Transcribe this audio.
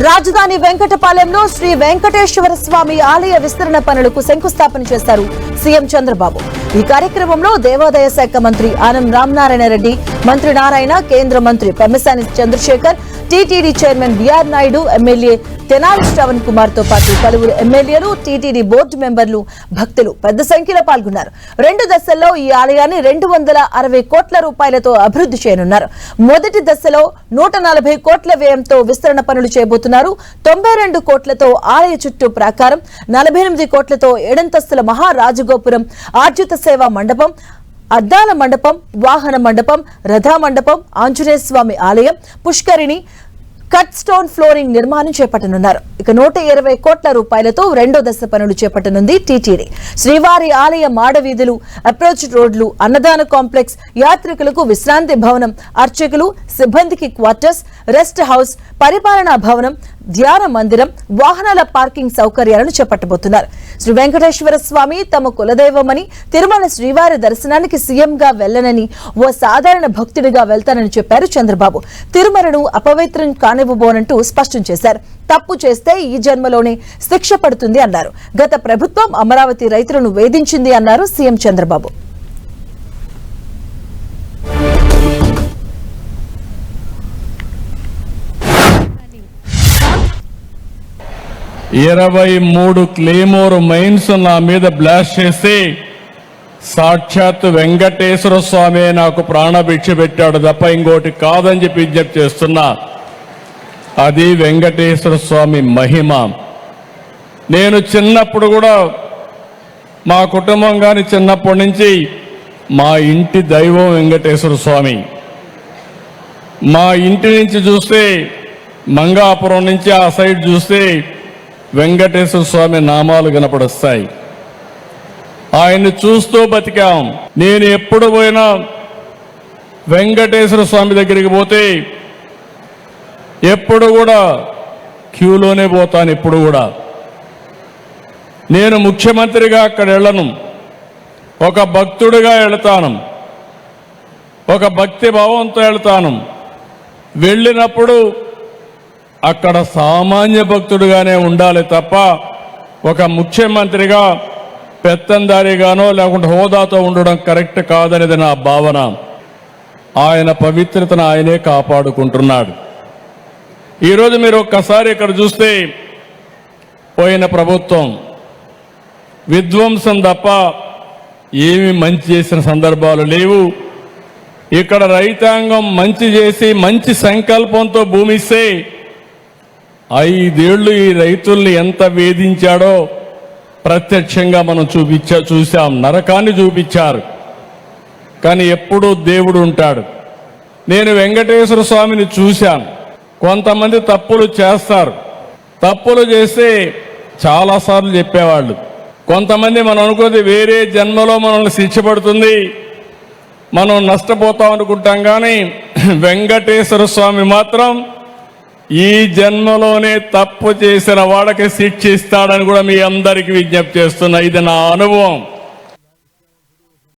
రాజధాని వెంకటపాలెంలో శ్రీ వెంకటేశ్వర స్వామి ఆలయ విస్తరణ పనులకు శంకుస్థాపన చేశారు సీఎం చంద్రబాబు. ఈ కార్యక్రమంలో దేవాదాయ శాఖ మంత్రి ఆనం రామనారాయణ రెడ్డి, మంత్రి నారాయణ, కేంద్ర మంత్రి Pemmasani Chandrasekhar, TTD chairman BR Naidu, MLA Tenali Sravan Kumar తో పాటు పలువురు ఎమ్మెల్యేలు, టీటీడీ బోర్డు మెంబర్లు, భక్తులు పెద్ద సంఖ్యలో పాల్గొన్నారు. 2 దశల్లో ఈ ఆలయాన్ని 260 కోట్ల రూపాయలతో అభివృద్ధి చేయనున్నారు. మొదటి దశలో 140 కోట్ల వ్యయంతో విస్తరణ పనులు చేయబోతున్నారు. 92 కోట్లతో ఆలయ చుట్టూ ప్రాకారం, 48 కోట్లతో 7 అంతస్తుల మహారాజగోపురం, ఆర్జిత సేవా మండపం, అద్దాల మండపం, వాహన మండపం, రథ మండపం, ఆంజనేయ స్వామి ఆలయం, పుష్కరిణి, కట్ స్టోన్ ఫ్లోరింగ్ నిర్మాణం చేపట్టనున్నారు. ఇక 120 కోట్ల రూపాయలతో 2వ దశ పనులు చేపట్టనుంది టీటీడీ. శ్రీవారి ఆలయ మాడవీధులు, అప్రోచ్ రోడ్లు, అన్నదాన కాంప్లెక్స్, యాత్రికులకు విశ్రాంతి భవనం, అర్చకులు, సిబ్బందికి క్వార్టర్స్, రెస్ట్ హౌస్, పరిపాలనా భవనం, ధ్యాన మందిరం, వాహనాల పార్కింగ్ సౌకర్యాలను చేపట్టబోతున్నారు. శ్రీ వెంకటేశ్వర స్వామి తమ కులదైవమని, తిరుమల శ్రీవారి దర్శనానికి సీఎంగా వెళ్లనని, ఓ సాధారణ భక్తుడిగా వెళ్తానని చెప్పారు చంద్రబాబు. తిరుమలను అపవిత్రం కానివ్వబోనంటూ స్పష్టం చేశారు. తప్పు చేస్తే ఈ జన్మలోనే శిక్ష పడుతుంది అన్నారు. గత ప్రభుత్వం అమరావతి రైతులను వేధించింది అన్నారు సీఎం చంద్రబాబు. 23 క్లేమోర్ మైన్స్ నా మీద బ్లాస్ట్ చేసి సాక్షాత్ వెంకటేశ్వర స్వామి నాకు ప్రాణభిక్ష పెట్టాడు తప్ప ఇంకోటి కాదని చెప్పి విజ్ఞప్తి చేస్తున్నా. అది వెంకటేశ్వర స్వామి మహిమ. నేను చిన్నప్పుడు కూడా మా కుటుంబం కానీ చిన్నప్పటి నుంచి మా ఇంటి దైవం వెంకటేశ్వర స్వామి. మా ఇంటి నుంచి చూస్తే మంగాపురం నుంచి ఆ సైడ్ చూస్తే వెంకటేశ్వర స్వామి నామాలు కనపడొస్తాయి. ఆయన్ని చూస్తూ బతికాం. నేను ఎప్పుడు పోయినా వెంకటేశ్వర స్వామి దగ్గరికి పోతే ఎప్పుడు కూడా క్యూలోనే పోతాను. ఎప్పుడు కూడా నేను ముఖ్యమంత్రిగా అక్కడ వెళ్ళను, ఒక భక్తుడిగా వెళతాను, ఒక భక్తి భావంతో వెళతాను. వెళ్ళినప్పుడు అక్కడ సామాన్య భక్తుడిగానే ఉండాలి తప్ప ఒక ముఖ్యమంత్రిగా పెత్తందారిగానో లేకుంటే హోదాతో ఉండడం కరెక్ట్ కాదనేది నా భావన. ఆయన పవిత్రతను ఆయనే కాపాడుకుంటున్నాడు. ఈరోజు మీరు ఒక్కసారి ఇక్కడ చూస్తే పోయిన ప్రభుత్వం విధ్వంసం తప్ప ఏమి మంచి చేసిన సందర్భాలు లేవు. ఇక్కడ రైతాంగం మంచి చేసి మంచి సంకల్పంతో భూమి ఇస్తే 5 ఏళ్లు ఈ రైతుల్ని ఎంత వేధించాడో ప్రత్యక్షంగా మనం చూశాం. నరకాన్ని చూపించారు. కానీ ఎప్పుడూ దేవుడు ఉంటాడు. నేను వెంకటేశ్వర స్వామిని చూశాను. కొంతమంది తప్పులు చేస్తారు. తప్పులు చేస్తే చాలాసార్లు చెప్పేవాళ్ళు. కొంతమంది మనం అనుకోది వేరే జన్మలో మనల్ని శిక్ష పడుతుంది, మనం నష్టపోతాం అనుకుంటాం. కానీ వెంకటేశ్వర స్వామి మాత్రం ఈ జన్మలోనే తప్పు చేసిన వాళ్ళకి శిక్ష ఇస్తాడని కూడా మీ అందరికీ విజ్ఞప్తి చేస్తున్నా. ఇది నా అనుభవం.